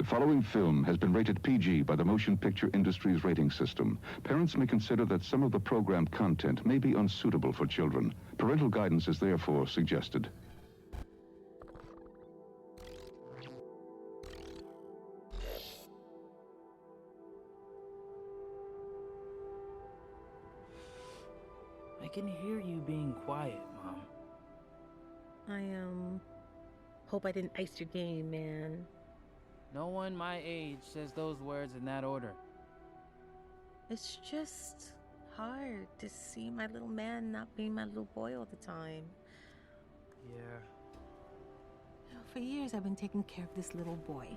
The following film has been rated PG by the motion picture industry's rating system. Parents may consider that some of the programmed content may be unsuitable for children. Parental guidance is therefore suggested. I can hear you being quiet, Mom. I, hope I didn't ice your game, man. No one my age says those words in that order. It's just hard to see my little man not being my little boy all the time. Yeah. You know, for years, I've been taking care of this little boy.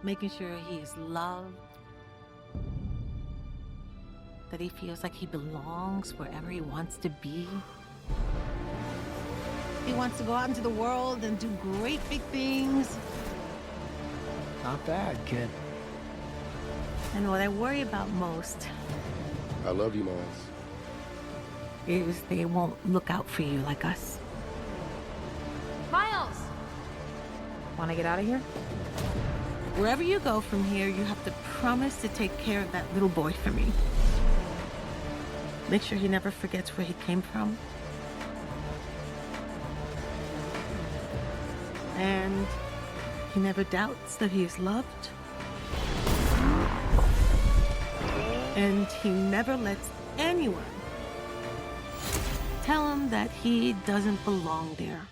Making sure he is loved, that he feels like he belongs wherever he wants to be. He wants to go out into the world and do great big things. Not bad, kid. And what I worry about most I love you, Miles. is they won't look out for you like us. Miles! Want to get out of here? Wherever you go from here, you have to promise to take care of that little boy for me. Make sure he never forgets where he came from. And he never doubts that he is loved. And he never lets anyone tell him that he doesn't belong there.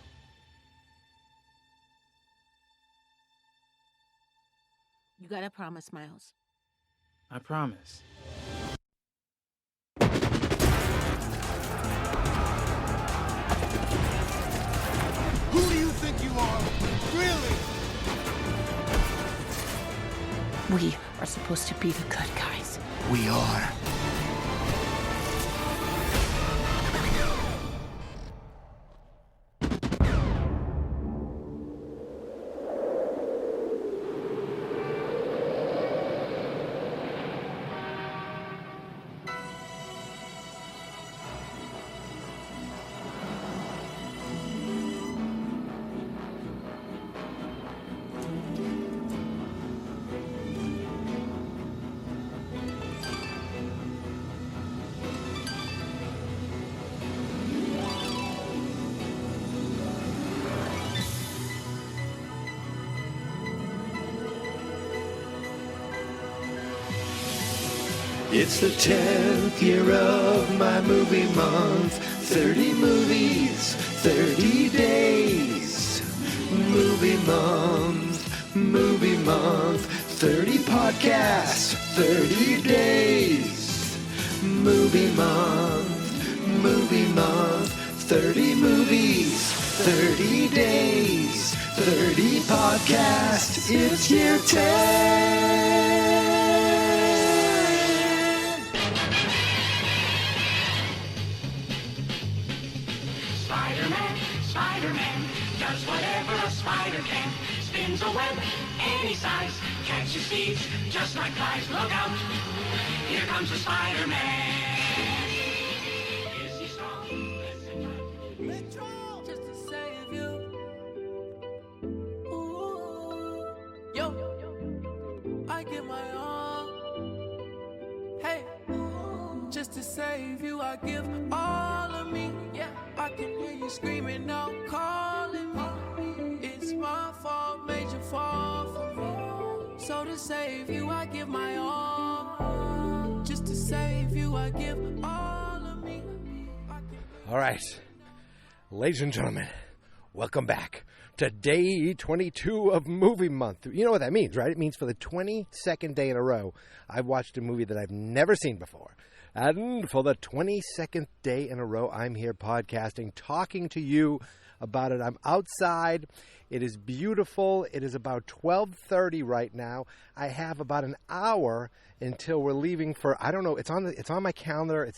You gotta promise, Miles. I promise. Who do you think you are? Really? We are supposed to be the good guys. We are. It's the 10th year of my movie month. 30 movies, 30 days. Movie month, 30 podcasts, 30 days. Movie month, 30 movies, 30 days, 30 podcasts. It's year 10. Spider-Man does whatever a spider can. Spins a web any size, catches thieves just like flies. Look out, here comes the Spider-Man. Is he strong? Metro! Just to save you. Ooh. Yo, I give my all. Hey, just to save you, I give all of me. Yeah, I can hear you screaming out, calling me. It's my fault, made you fall for me. So to save you, I give my all. Just to save you, I give all of me. All right, ladies and gentlemen, welcome back to day 22 of movie month. You know what that means, right? It means for the 22nd day in a row, I've watched a movie that I've never seen before. And for the 22nd day in a row, I'm here podcasting, talking to you about it. I'm outside. It is beautiful. It is about 12:30 right now. I have about an hour until we're leaving for, I don't know, it's on my calendar. It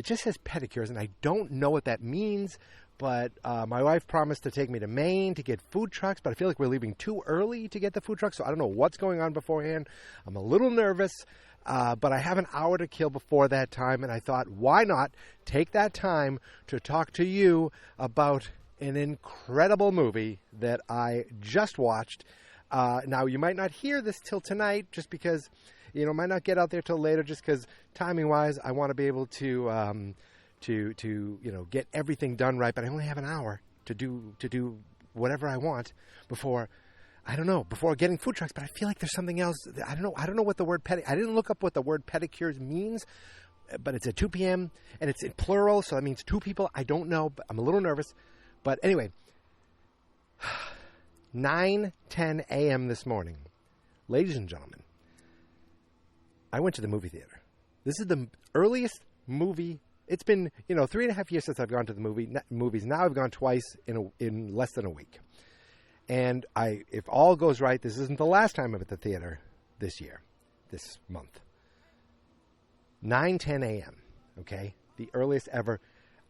just says pedicures, and I don't know what that means. But my wife promised to take me to Maine to get food trucks, but I feel like we're leaving too early to get the food trucks, so I don't know what's going on beforehand. I'm a little nervous, But I have an hour to kill before that time, and I thought, why not take that time to talk to you about an incredible movie that I just watched. Now, you might not hear this till tonight just because, might not get out there till later just because timing-wise I want to be able to get everything done right, but I only have an hour to do whatever I want before getting food trucks. But I feel like there's something else. I don't know what the word I didn't look up what the word pedicures means, but it's at 2 p.m. and it's in plural, so that means two people. I don't know, but I'm a little nervous. But anyway, 9:10 a.m. this morning, ladies and gentlemen, I went to the movie theater. This is the earliest movie. It's been 3.5 years since I've gone to the movies. Now I've gone twice in less than a week. And if all goes right, this isn't the last time I'm at the theater this month. 9:10 a.m., okay? The earliest ever.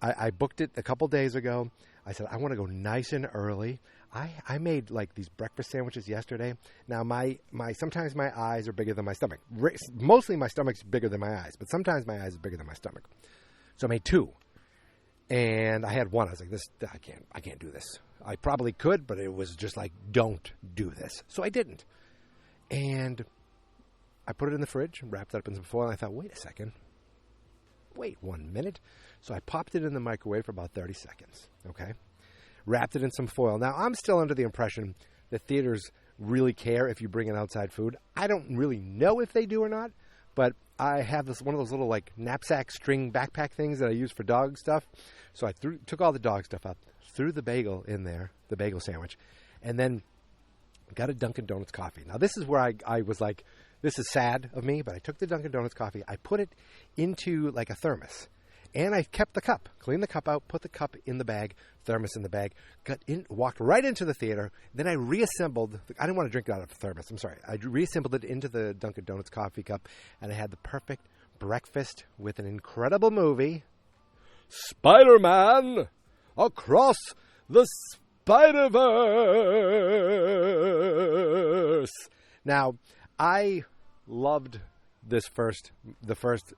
I booked it a couple days ago. I said, I want to go nice and early. I made like these breakfast sandwiches yesterday. Now, sometimes my eyes are bigger than my stomach. Mostly my stomach's bigger than my eyes, but sometimes my eyes are bigger than my stomach. So I made two. And I had one. I was like, I can't do this. I probably could, but it was just like, don't do this. So I didn't. And I put it in the fridge, wrapped it up in some foil, and I thought, wait a second. Wait 1 minute. So I popped it in the microwave for about 30 seconds, okay? Wrapped it in some foil. Now, I'm still under the impression that theaters really care if you bring in outside food. I don't really know if they do or not, but I have one of those little like knapsack string backpack things that I use for dog stuff. So I took all the dog stuff out, threw the bagel in there, the bagel sandwich, and then got a Dunkin' Donuts coffee. Now, this is where I was like, this is sad of me, but I took the Dunkin' Donuts coffee, I put it into like a thermos, and I kept the cup, cleaned the cup out, put the cup in the bag, thermos in the bag, walked right into the theater. Then I reassembled. I didn't want to drink it out of a thermos. I'm sorry. I reassembled it into the Dunkin' Donuts coffee cup, and I had the perfect breakfast with an incredible movie, Spider-Man Across the Spider-Verse. Now, I loved the first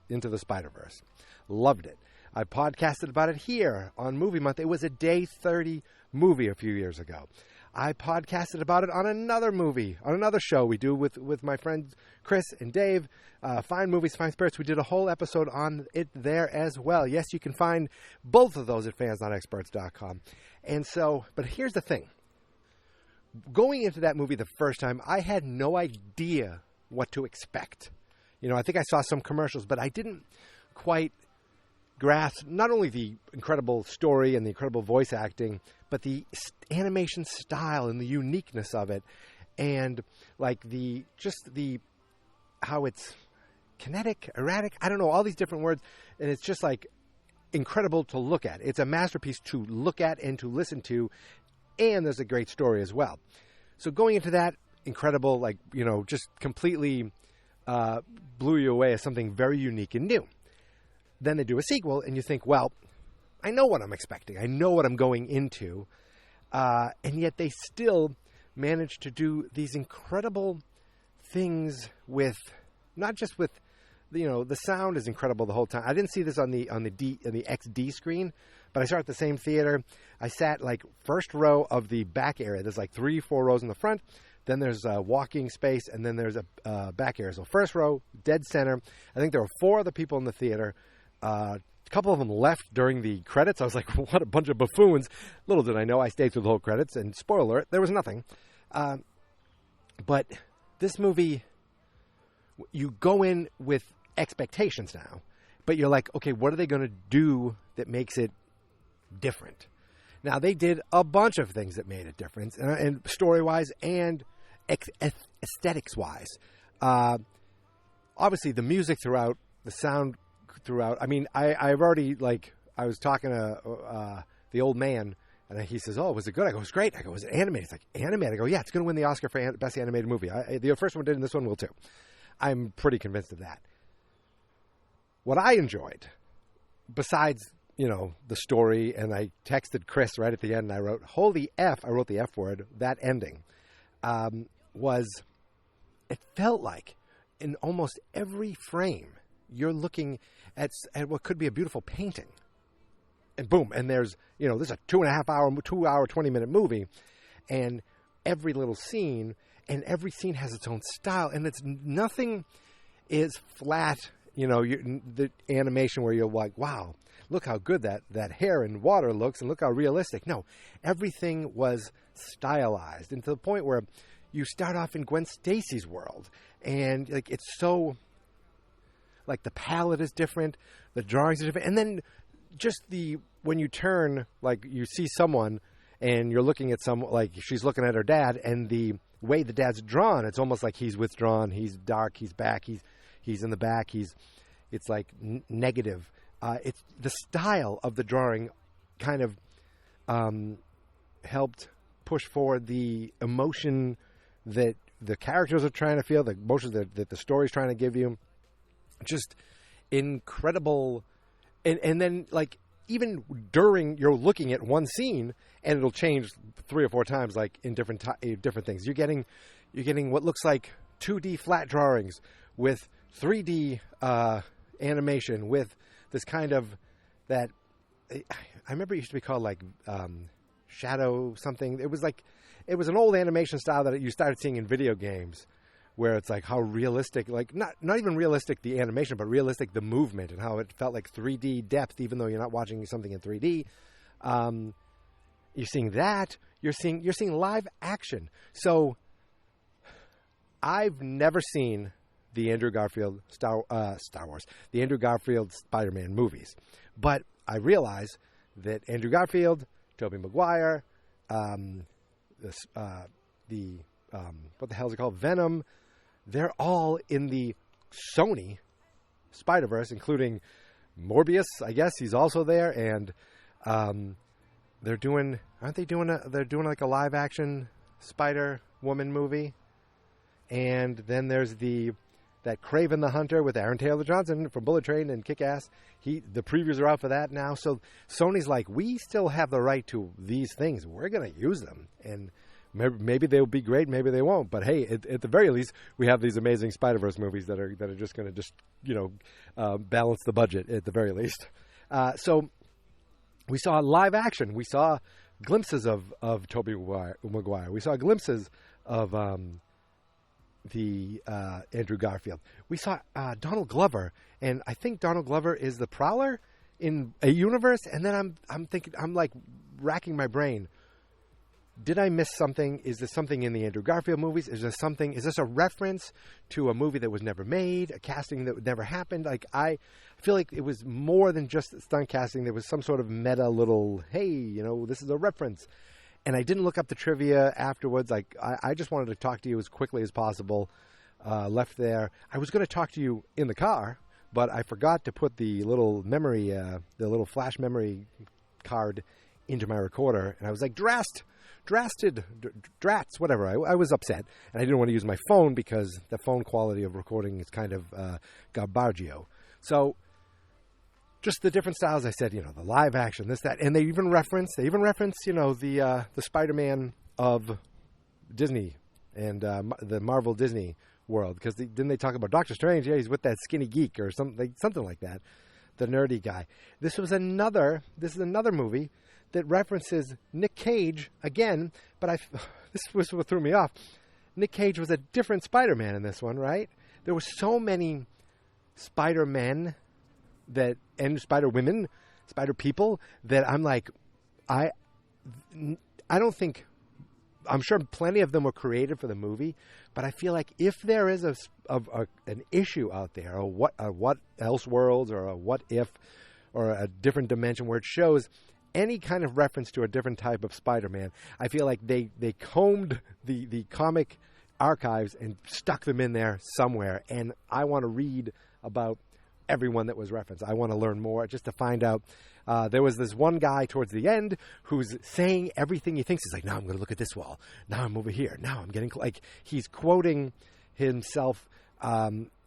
Into the Spider-Verse. Loved it. I podcasted about it here on Movie Month. It was a day 30 movie a few years ago. I podcasted about it on another movie, on another show we do with my friends Chris and Dave, Fine Movies, Fine Spirits. We did a whole episode on it there as well. Yes, you can find both of those at fansnotexperts.com. And so, but here's the thing. Going into that movie the first time, I had no idea what to expect. I think I saw some commercials, but I didn't quite grasp not only the incredible story and the incredible voice acting, but the animation style and the uniqueness of it, and like how it's kinetic, erratic, I don't know, all these different words, and it's just like incredible to look at. It's a masterpiece to look at and to listen to, and there's a great story as well. So going into that, incredible, just completely blew you away as something very unique and new. Then they do a sequel, and you think, well, I know what I'm expecting. I know what I'm going into. And yet they still manage to do these incredible things with, not just with, the sound is incredible the whole time. I didn't see this on the XD screen, but I saw it at the same theater. I sat like first row of the back area. There's like 3-4 rows in the front. Then there's a walking space, and then there's a back area. So first row, dead center. I think there were 4 other people in the theater. A couple of them left during the credits. I was like, what a bunch of buffoons. Little did I know I stayed through the whole credits, and spoiler alert, there was nothing. But this movie, you go in with expectations now, but you're like, okay, what are they going to do that makes it different? Now, they did a bunch of things that made it different, and story-wise and aesthetics-wise. Obviously, the music throughout, the sound throughout. I mean, I've already, I was talking to the old man, and he says, oh, was it good? I go, it was great. I go, was it animated? He's like, animated? I go, yeah, it's going to win the Oscar for Best Animated Movie. The first one did, and this one will too. I'm pretty convinced of that. What I enjoyed, besides, the story, and I texted Chris right at the end, and I wrote, holy F, I wrote the F word, that ending, was, it felt like in almost every frame, you're looking at what could be a beautiful painting. And boom, and there's, this is a 2 hour, 20-minute movie, and every little scene, and every scene has its own style, and nothing is flat, the animation where you're like, wow, look how good that hair in water looks, and look how realistic. No, everything was stylized, and to the point where you start off in Gwen Stacy's world, and like it's so, like the palette is different, the drawings are different, and then just when you turn, like you see someone, and you're looking at like she's looking at her dad, and the way the dad's drawn, it's almost like he's withdrawn, he's dark, he's back, he's in the back, it's like negative. It's the style of the drawing kind of helped push forward the emotion that the characters are trying to feel, the emotions that the story's trying to give you. Just incredible. And then, like, even during you're looking at one scene, and it'll change 3 or 4 times, like in different things. You're getting what looks like 2D flat drawings with 3D animation with this kind of that. I remember it used to be called like shadow something. It was an old animation style that you started seeing in video games, where it's like how realistic, like not even realistic the animation, but realistic the movement, and how it felt like 3D depth, even though you're not watching something in 3D. You're seeing that. You're seeing live action. So I've never seen the Andrew Garfield Star Wars, the Andrew Garfield Spider-Man movies, but I realize that Andrew Garfield, Tobey Maguire, what the hell is it called? Venom. They're all in the Sony Spider-Verse, including Morbius. I guess he's also there, and they're doing like a live action Spider-Woman movie, and then there's that Kraven the Hunter with Aaron Taylor Johnson from Bullet Train and Kick-Ass. The previews are out for that now. So Sony's like, we still have the right to these things. We're going to use them. And maybe they'll be great, maybe they won't. But hey, at the very least, we have these amazing Spider-Verse movies that are just going to balance the budget at the very least. So we saw live action. We saw glimpses of Tobey Maguire. We saw glimpses of the Andrew Garfield. We saw Donald Glover, and I think Donald Glover is the Prowler in a universe. And then I'm thinking, I'm like racking my brain. Did I miss something? Is there something in the Andrew Garfield movies? Is this a reference to a movie that was never made, a casting that never happened? Like, I feel like it was more than just stunt casting. There was some sort of meta little, hey, this is a reference. And I didn't look up the trivia afterwards. Like, I just wanted to talk to you as quickly as possible. Left there. I was going to talk to you in the car, but I forgot to put the little memory, the little flash memory card into my recorder. And I was like, drats, whatever. I was upset. And I didn't want to use my phone because the phone quality of recording is kind of garbaggio. So just the different styles. I said, the live action, this, that. And they even reference, the Spider-Man of Disney and the Marvel Disney world. Because didn't they talk about Doctor Strange? Yeah, he's with that skinny geek or something like that. The nerdy guy. This is another movie that references Nick Cage again, but this was what threw me off. Nick Cage was a different Spider-Man in this one, right? There were so many Spider-Men and Spider-Women, Spider-People that I'm like, I don't think, I'm sure plenty of them were created for the movie, but I feel like if there is an issue out there, or what else worlds, or a what if, or a different dimension where it shows any kind of reference to a different type of Spider-Man, I feel like they combed the comic archives and stuck them in there somewhere. And I want to read about everyone that was referenced. I want to learn more just to find out. There was this one guy towards the end who's saying everything he thinks. He's like, now I'm going to look at this wall. Now I'm over here. Now I'm getting... Like, he's quoting himself,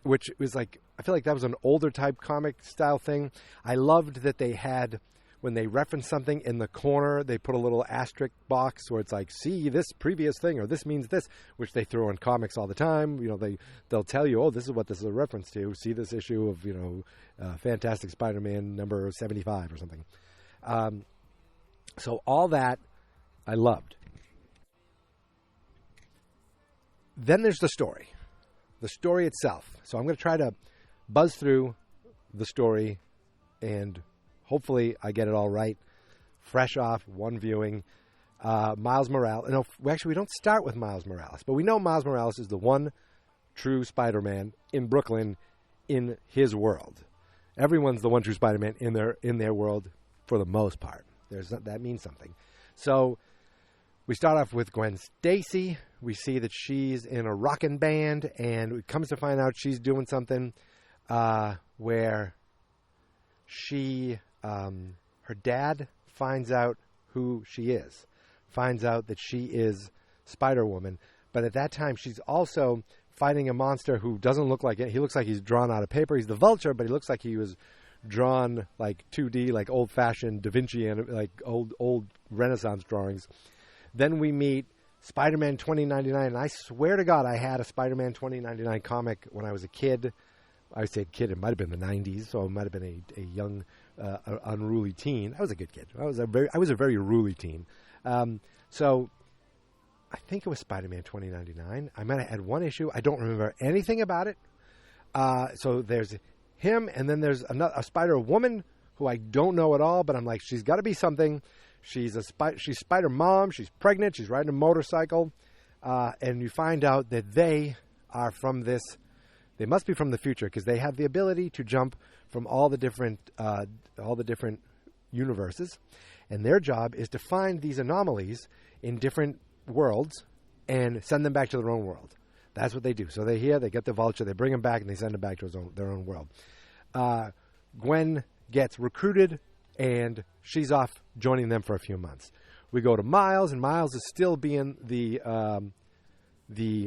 which was like... I feel like that was an older type comic style thing. I loved that they had... when they reference something in the corner, they put a little asterisk box where it's like, see this previous thing, or this means this, which they throw in comics all the time. You know, they'll tell you, oh, this is what this is a reference to. See this issue of, Fantastic Spider-Man number 75 or something. So all that I loved. Then there's the story itself. So I'm going to try to buzz through the story, and hopefully I get it all right. Fresh off one viewing. Miles Morales. No, actually, we don't start with Miles Morales, but we know Miles Morales is the one true Spider-Man in Brooklyn in his world. Everyone's the one true Spider-Man in their world for the most part. That means something. So we start off with Gwen Stacy. We see that she's in a rockin' band, and it comes to find out she's doing something where she, her dad finds out who she is, finds out that she is Spider-Woman. But at that time, she's also fighting a monster who doesn't look like it. He looks like he's drawn out of paper. He's the Vulture, but he looks like he was drawn like 2D, like old-fashioned Da Vinci and like old Renaissance drawings. Then we meet Spider-Man 2099, and I swear to God I had a Spider-Man 2099 comic when I was a kid. I say kid, it might have been the 90s, so it might have been a young, unruly teen. I was a good kid. I was a very ruly teen. So I think it was Spider-Man 2099. I might have had one issue. I don't remember anything about it. So there's him, and then there's a Spider-Woman who I don't know at all, but I'm like, she's got to be something. She's Spider-Mom. She's pregnant. She's riding a motorcycle. And you find out that they are from this. They must be from the future because they have the ability to jump from all the different universes. And their job is to find these anomalies in different worlds and send them back to their own world. That's what they do. So they're here. They get the Vulture. They bring him back, and they send him back to their own world. Gwen gets recruited, and she's off joining them for a few months. We go to Miles, and Miles is still being the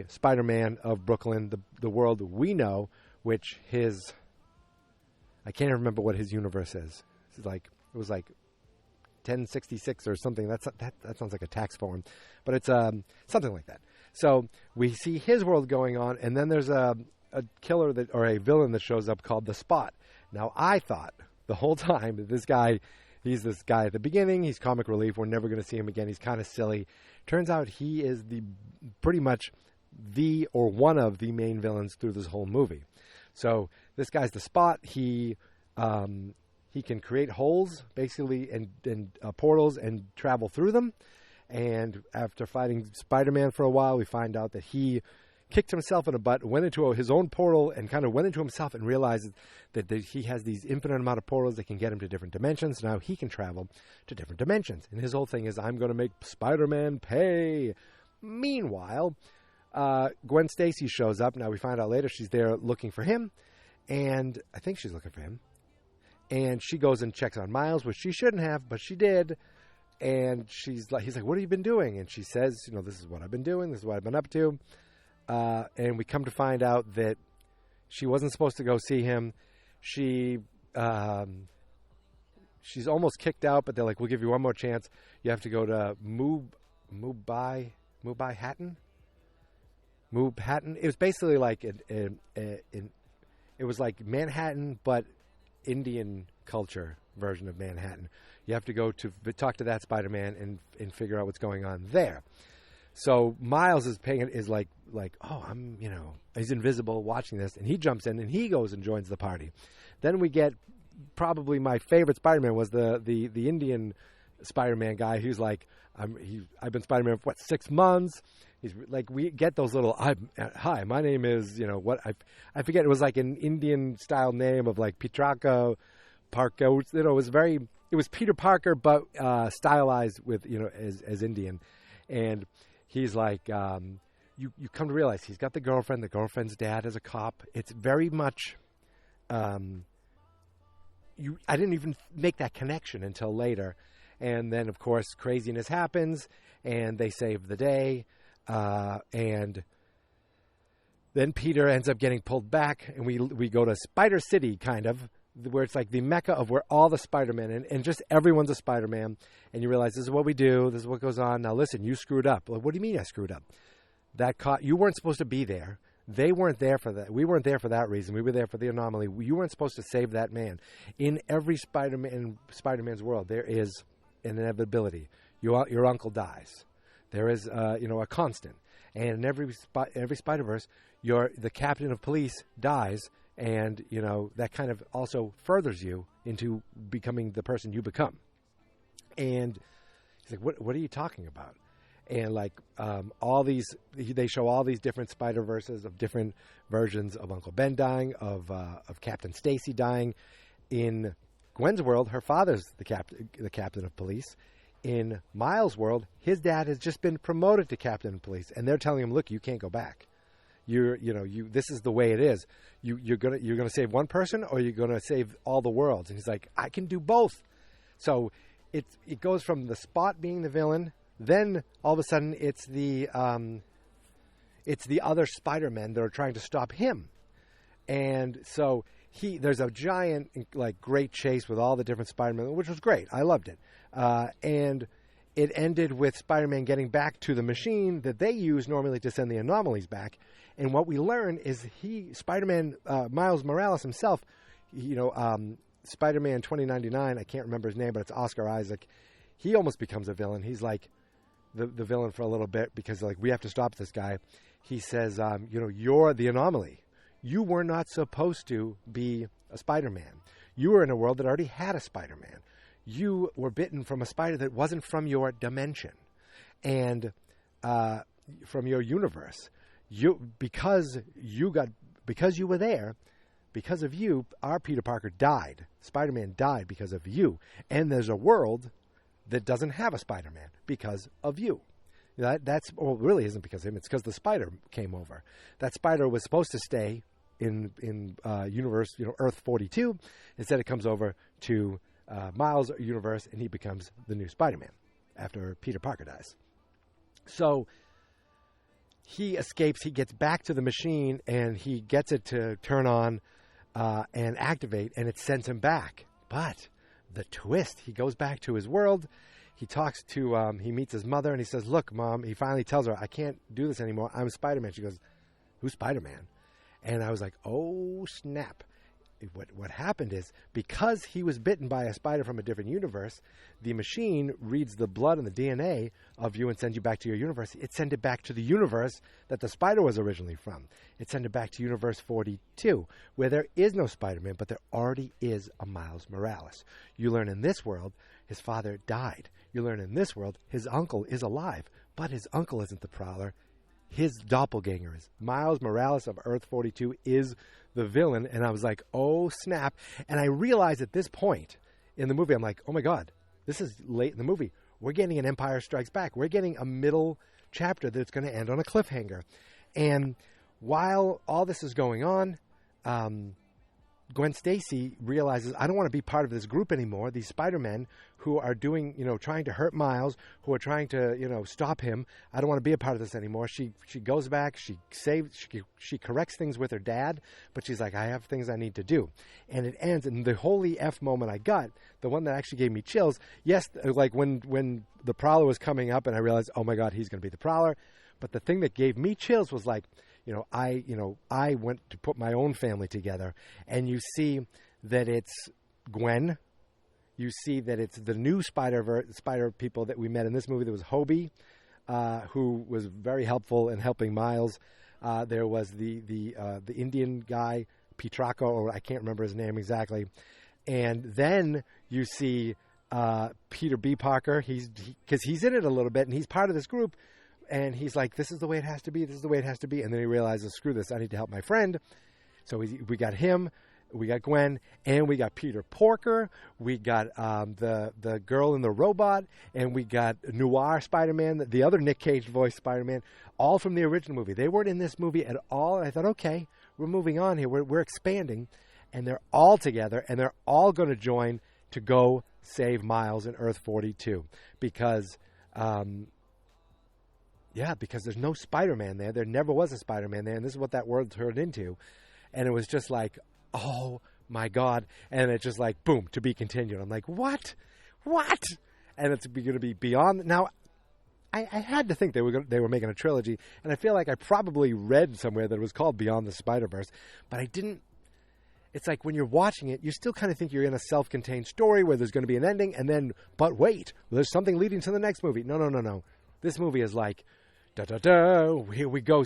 Spider-Man of Brooklyn, the world we know, which I can't remember what his universe is. It was like 1066 or something. That sounds like a tax form, but it's something like that. So we see his world going on, and then there's a killer or a villain that shows up called the Spot. Now I thought the whole time that he's this guy at the beginning. He's comic relief. We're never going to see him again. He's kind of silly. Turns out he is pretty much one of the main villains through this whole movie. So this guy's the Spot. He can create holes basically and portals and travel through them. And after fighting Spider-Man for a while, we find out that he kicked himself in the butt, went into his own portal, and kind of went into himself and realized that he has these infinite amount of portals that can get him to different dimensions. Now he can travel to different dimensions. And his whole thing is, I'm going to make Spider-Man pay. Meanwhile, Gwen Stacy shows up. Now we find out later she's there looking for him. And I think she's looking for him. And she goes and checks on Miles, which she shouldn't have, but she did. And he's like, what have you been doing? And she says, this is what I've been doing. This is what I've been up to. And we come to find out that she wasn't supposed to go see him. She's almost kicked out, but they're like, we'll give you one more chance. You have to go to Mumbai Hatton. It was basically like it was like Manhattan, but Indian culture version of Manhattan. You have to go to talk to that Spider-Man and figure out what's going on there. So Miles is like, oh, he's invisible watching this, and he jumps in and he goes and joins the party. Then we get probably my favorite Spider-Man was the Indian Spider-Man guy who's like, I've been Spider-Man for 6 months. He's like, we get those little, hi, my name is, I forget, it was like an Indian style name of like Pitraka Parker. It was Peter Parker, but stylized with, as Indian. And he's like, you come to realize he's got the girlfriend's dad is a cop. It's very much, I didn't even make that connection until later. And then, of course, craziness happens, and they save the day. And then Peter ends up getting pulled back, and we go to Spider City, kind of, where it's like the mecca of where all the Spider-Men and just everyone's a Spider-Man, and you realize this is what we do, this is what goes on. Now listen, you screwed up. Like, what do you mean I screwed up? You weren't supposed to be there. They weren't there for that. We weren't there for that reason. We were there for the anomaly. You weren't supposed to save that man. In every Spider-Man's world, there is an inevitability. Your uncle dies. There is, a constant. And in every Spider-Verse, the captain of police dies, and, that kind of also furthers you into becoming the person you become. And he's like, what are you talking about? And they show all these different Spider-Verses of different versions of Uncle Ben dying, of Captain Stacy dying. In Gwen's world, her father's the captain of police. In Miles' world, his dad has just been promoted to captain of police, and they're telling him, "Look, you can't go back. This is the way it is. You're gonna save one person, or you're gonna save all the worlds." And he's like, "I can do both." So it goes from the Spot being the villain. Then all of a sudden, it's the other Spider-Men that are trying to stop him, and so there's a giant, great chase with all the different Spider-Men, which was great. I loved it, and it ended with Spider-Man getting back to the machine that they use normally to send the anomalies back. And what we learn is Spider-Man, Miles Morales himself, Spider-Man 2099. I can't remember his name, but it's Oscar Isaac. He almost becomes a villain. He's like the villain for a little bit because we have to stop this guy. He says, you're the anomaly. You were not supposed to be a Spider-Man. You were in a world that already had a Spider-Man. You were bitten from a spider that wasn't from your dimension and from your universe. Because you were there, because of you, our Peter Parker died. Spider-Man died because of you. And there's a world that doesn't have a Spider-Man because of you. It really isn't because of him. It's because the spider came over. That spider was supposed to stay in universe, Earth 42. Instead, it comes over to Miles' universe, and he becomes the new Spider-Man after Peter Parker dies. So he escapes. He gets back to the machine, and he gets it to turn on and activate, and it sends him back. But the twist, he goes back to his world. He talks to, he meets his mother, and he says, "Look, Mom," he finally tells her, "I can't do this anymore. I'm Spider-Man." She goes, "Who's Spider-Man?" And I was like, oh, snap. What happened is, because he was bitten by a spider from a different universe, the machine reads the blood and the DNA of you and sends you back to your universe. It sent it back to the universe that the spider was originally from. It sent it back to Universe 42, where there is no Spider-Man, but there already is a Miles Morales. You learn in this world, his father died. You learn in this world, his uncle is alive, but his uncle isn't the Prowler. His doppelganger is. Miles Morales of Earth 42 is the villain. And I was like, oh, snap. And I realized at this point in the movie, I'm like, oh, my God, this is late in the movie. We're getting an Empire Strikes Back. We're getting a middle chapter that's going to end on a cliffhanger. And while all this is going on, Gwen Stacy realizes, I don't want to be part of this group anymore. These Spider-Men who are doing, trying to hurt Miles, who are trying to, stop him. I don't want to be a part of this anymore. She goes back. She corrects things with her dad, but she's like, I have things I need to do. And it ends. And the holy F moment I got, the one that actually gave me chills. Yes, like when the Prowler was coming up, and I realized, oh my God, he's going to be the Prowler. But the thing that gave me chills was like, I went to put my own family together, and you see that it's Gwen. You see that it's the new spider people that we met in this movie. There was Hobie, who was very helpful in helping Miles. There was the Indian guy, Petrarca, or I can't remember his name exactly. And then you see Peter B. Parker. Because he's in it a little bit, and he's part of this group. And he's like, this is the way it has to be. This is the way it has to be. And then he realizes, screw this. I need to help my friend. So we got him. We got Gwen. And we got Peter Porker. We got the girl in the robot. And we got Noir Spider-Man, the other Nick Cage voiced Spider-Man, all from the original movie. They weren't in this movie at all. And I thought, okay, we're moving on here. We're expanding. And they're all together. And they're all going to join to go save Miles in Earth 42. Because... because there's no Spider-Man there. There never was a Spider-Man there, and this is what that world turned into. And it was just like, oh, my God. And it's just like, boom, to be continued. I'm like, what? And it's going to be beyond. Now, I had to think they were making a trilogy, and I feel like I probably read somewhere that it was called Beyond the Spider-Verse, but I didn't. It's like when you're watching it, you still kind of think you're in a self-contained story where there's going to be an ending, and then, but wait, there's something leading to the next movie. No. This movie is like, da-da-da, here we go,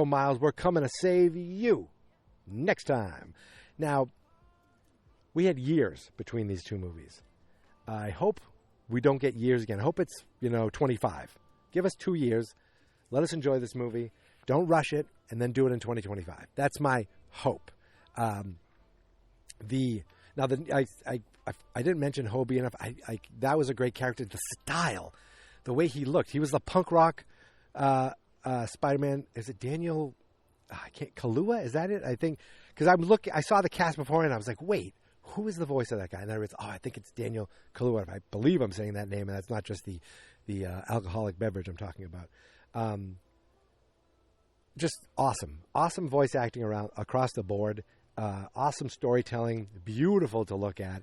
Miles, we're coming to save you next time. Now, we had years between these two movies. I hope we don't get years again. I hope it's, 25. Give us 2 years. Let us enjoy this movie. Don't rush it, and then do it in 2025. That's my hope. I didn't mention Hobie enough. That was a great character. The style, the way he looked. He was the punk rock Spider-Man. Is it Daniel? Kaluuya? Is that it? I think because I saw the cast before, and I was like, wait. Who is the voice of that guy? And I realized, I think it's Daniel Kaluuya. I believe I'm saying that name, and that's not just the alcoholic beverage I'm talking about. Just awesome. Awesome voice acting across the board. Awesome storytelling. Beautiful to look at.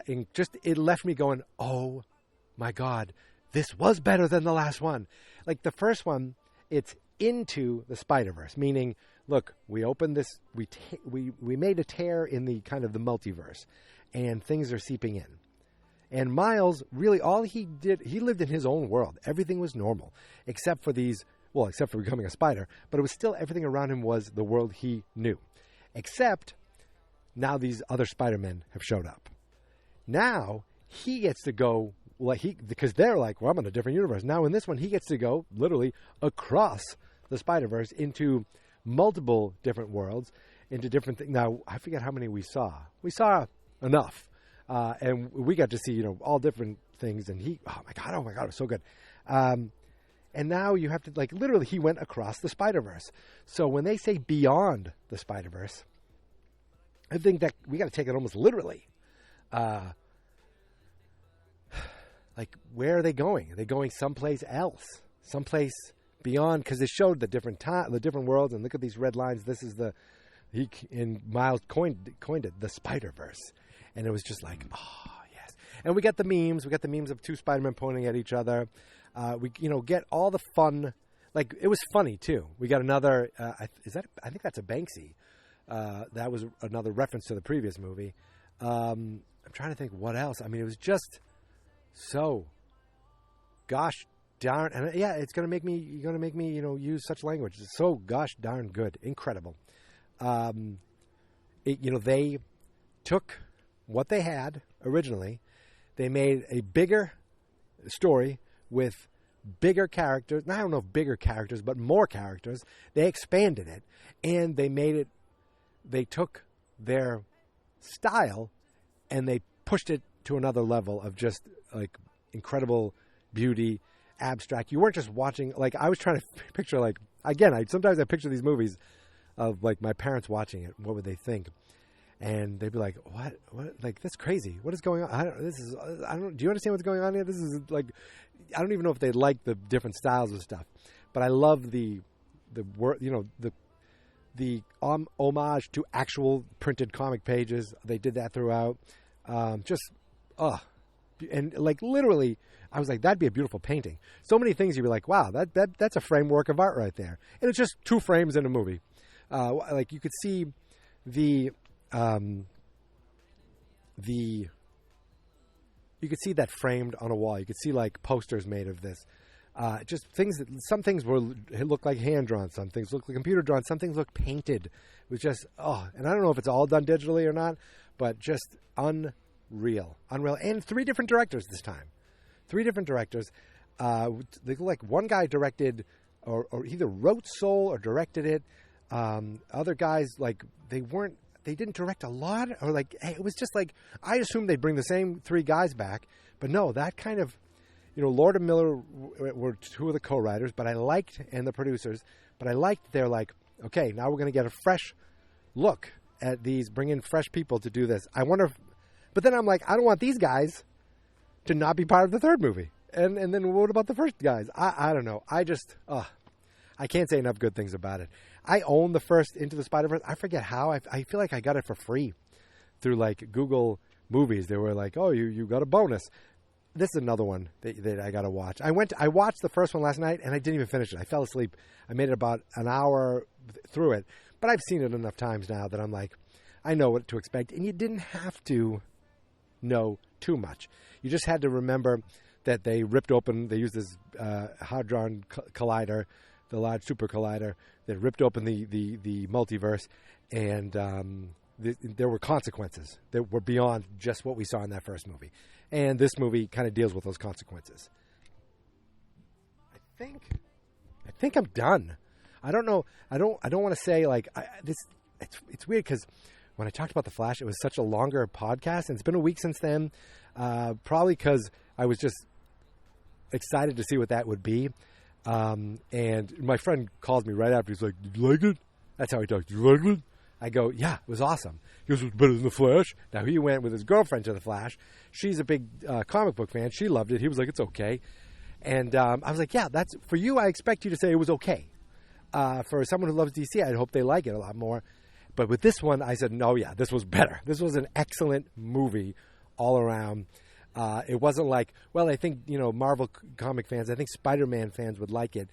It left me going, oh, my God, this was better than the last one. Like the first one, it's into the Spider-Verse, meaning, look, we opened this, we made a tear in the kind of the multiverse, and things are seeping in. And Miles, really, all he did, he lived in his own world. Everything was normal, except for becoming a spider, but it was still, everything around him was the world he knew. Except, now these other Spider-Men have showed up. Now, he gets to go, because they're like, well, I'm in a different universe. Now, in this one, he gets to go, literally, across the Spider-Verse into multiple different worlds, into different things. Now, I forget how many we saw. We saw enough. And we got to see, all different things. And oh my God, it was so good. And now you have to, literally, he went across the Spider-Verse. So when they say beyond the Spider-Verse, I think that we got to take it almost literally. Where are they going? Are they going someplace else? Someplace beyond? Because they showed the different worlds, and look at these red lines. This is Miles coined it, the Spider-Verse. And it was just like, oh, yes. And we got the memes. We got the memes of two Spider-Men pointing at each other. We get all the fun. It was funny, too. We got another, I think that's a Banksy. That was another reference to the previous movie. I'm trying to think what else. I mean, it was just so gosh darn. And yeah, you're going to make me, use such language. It's so gosh darn good. Incredible. They took what they had originally. They made a bigger story with bigger characters. Now, I don't know if bigger characters, but more characters. They expanded it, and they took their style and they pushed it to another level of just incredible beauty, abstract. You weren't just watching, I was trying to picture, sometimes I picture these movies of my parents watching it. What would they think? And they'd be like, what, that's crazy. What is going on? Do you understand what's going on here? This is I don't even know if they like the different styles of stuff, but I love the word, the homage to actual printed comic pages. They did that throughout. And literally, I was like, that'd be a beautiful painting. So many things you'd be like, wow, that's a framework of art right there. And it's just 2 frames in a movie. You could see you could see that framed on a wall. You could see posters made of this. Just things some things look like hand drawn, some things look like computer drawn, some things look painted. It was just and I don't know if it's all done digitally or not, but just unreal. And 3 different directors this time. 3 different directors. They look like one guy directed or either wrote Soul or directed it. Other guys they didn't direct a lot, or it was just I assumed they'd bring the same 3 guys back, but no, that kind of, Lord and Miller were 2 of the co-writers, and the producers, but I liked they're okay, now we're going to get a fresh look at these, bring in fresh people to do this. I wonder but then I'm I don't want these guys to not be part of the 3rd movie. And then what about the first guys? I don't know. I just, I can't say enough good things about it. I own the first Into the Spider-Verse. I forget how. I feel like I got it for free through like Google Movies, they were like, "Oh, you got a bonus." This is another one that I got to watch. I watched the first one last night, and I didn't even finish it. I fell asleep. I made it about an hour through it, but I've seen it enough times now that I'm like, I know what to expect. And you didn't have to know too much. You just had to remember that they ripped open. They used this hadron collider, the large super collider, that ripped open the multiverse, and there were consequences that were beyond just what we saw in that first movie. And this movie kind of deals with those consequences. I think I'm done. I don't know. I don't want to say like this. It's weird because when I talked about The Flash, it was such a longer podcast, and it's been a week since then. Probably because I was just excited to see what that would be. And my friend calls me right after. He's like, "Did you like it?" That's how he talks. "Did you like it?" I go, "Yeah, it was awesome." He goes, "It was better than The Flash." Now, he went with his girlfriend to The Flash. She's a big comic book fan. She loved it. He was like, "It's okay." And I was like, "Yeah, that's for you. I expect you to say it was okay." For someone who loves DC, I hope they like it a lot more. But with this one, I said, "No, yeah, this was better. This was an excellent movie all around." It wasn't like, well, I think, Marvel comic fans, I think Spider-Man fans would like it.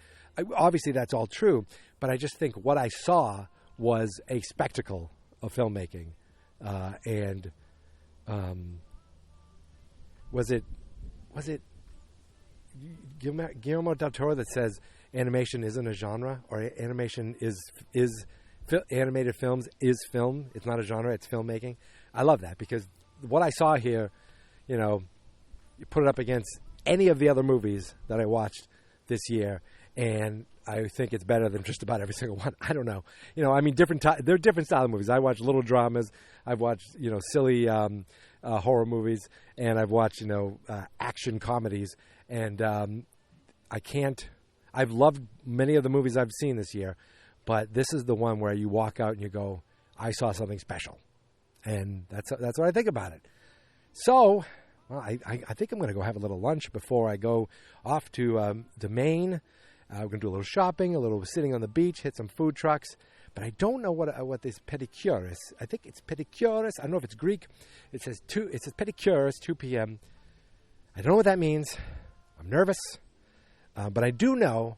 Obviously, that's all true. But I just think what I saw was a spectacle of filmmaking. And was it Guillermo del Toro that says animation isn't a genre, or animation is animated films is film? It's not a genre, it's filmmaking. I love that, because what I saw here, you put it up against any of the other movies that I watched this year, and I think it's better than just about every single one. I don't know. There are different style of movies. I watch little dramas. I've watched, silly horror movies, and I've watched, action comedies. And I've loved many of the movies I've seen this year, but this is the one where you walk out and you go, I saw something special. And that's what I think about it. So, well, I think I'm going to go have a little lunch before I go off to Maine. We're going to do a little shopping, a little sitting on the beach, hit some food trucks. But I don't know what this pedicure is. I think it's pedicurus. I don't know if it's Greek. It says pedicurus, 2 p.m. I don't know what that means. I'm nervous. But I do know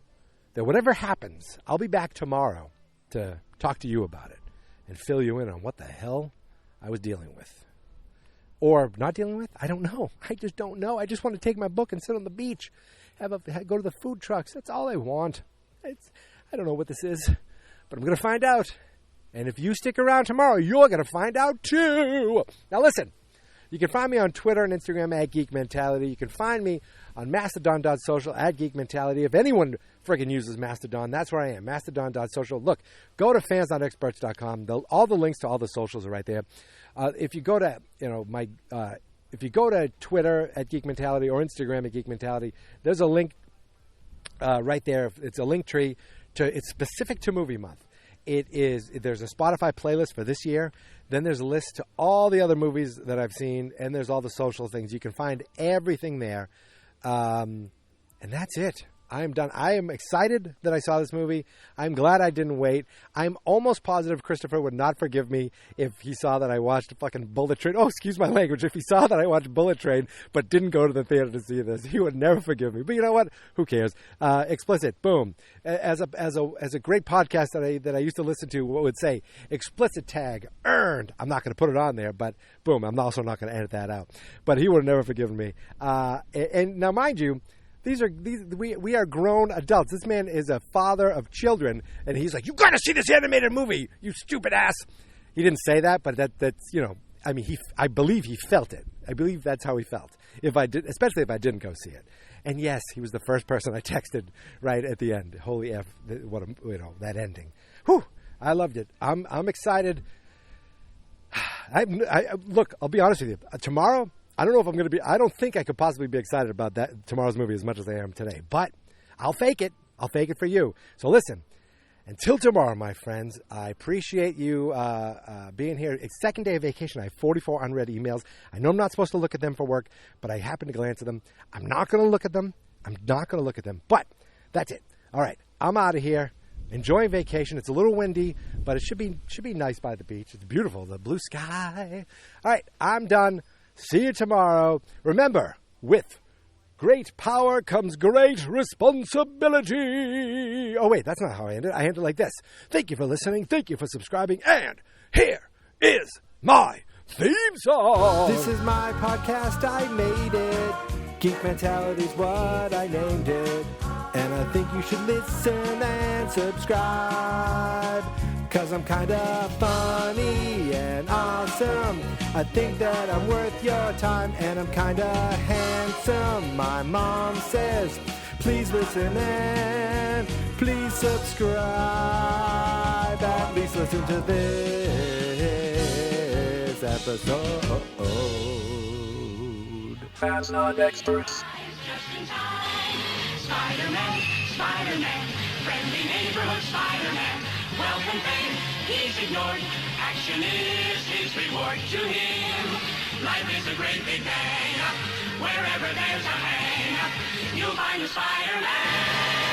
that whatever happens, I'll be back tomorrow to talk to you about it and fill you in on what the hell I was dealing with. Or not dealing with? I don't know. I just don't know. I just want to take my book and sit on the beach, go to the food trucks. That's all I want. I don't know what this is, but I'm going to find out. And if you stick around tomorrow, you're going to find out too. Now listen, you can find me on Twitter and Instagram at Geek Mentality. You can find me on Mastodon.social at Geek Mentality. If anyone friggin' uses Mastodon, that's where I am, Mastodon.social. Look, go to fans.experts.com. All the links to all the socials are right there. If you go to, if you go to Twitter at Geek Mentality or Instagram at Geek Mentality, there's a link right there. It's a link tree it's specific to Movie Month. There's a Spotify playlist for this year. Then there's a list to all the other movies that I've seen, and there's all the social things. You can find everything there. And that's it. I am done. I am excited that I saw this movie. I'm glad I didn't wait. I'm almost positive Christopher would not forgive me if he saw that I watched fucking Bullet Train. Oh, excuse my language. If he saw that I watched Bullet Train but didn't go to the theater to see this, he would never forgive me. But you know what? Who cares? Explicit. Boom. As a great podcast that I used to listen to, what would say explicit tag earned. I'm not going to put it on there, but boom. I'm also not going to edit that out. But he would have never forgiven me. And now, mind you, we are grown adults. This man is a father of children, and he's like, "You got to see this animated movie, you stupid ass." He didn't say that, but that's I believe he felt it. I believe that's how he felt. Especially if I didn't go see it. And yes, he was the first person I texted right at the end. Holy F! That ending. Whew! I loved it. I'm excited. Look, I'll be honest with you. Tomorrow, I don't know if I'm going to be. I don't think I could possibly be excited about tomorrow's movie as much as I am today. But I'll fake it. I'll fake it for you. So listen, until tomorrow, my friends, I appreciate you being here. It's second day of vacation. I have 44 unread emails. I know I'm not supposed to look at them for work, but I happen to glance at them. I'm not going to look at them. But that's it. All right. I'm out of here. enjoying vacation. It's a little windy, but it should be nice by the beach. It's beautiful, the blue sky. All right, I'm done. See you tomorrow. Remember, with great power comes great responsibility. Oh, wait, that's not how I end it. I end it like this. Thank you for listening. Thank you for subscribing. And here is my theme song. This is my podcast. I made it. Geek Mentality's what I named it. And I think you should listen and subscribe. 'Cause I'm kinda funny and awesome. I think that I'm worth your time. And I'm kinda handsome. My mom says, please listen and please subscribe. At least listen to this episode. Fans not experts. Just in time. Spider-Man, Spider-Man, friendly neighborhood Spider-Man. Wealth and fame, he's ignored. Action is his reward to him. Life is a great big day. Wherever there's a hang, you'll find a Spider-Man.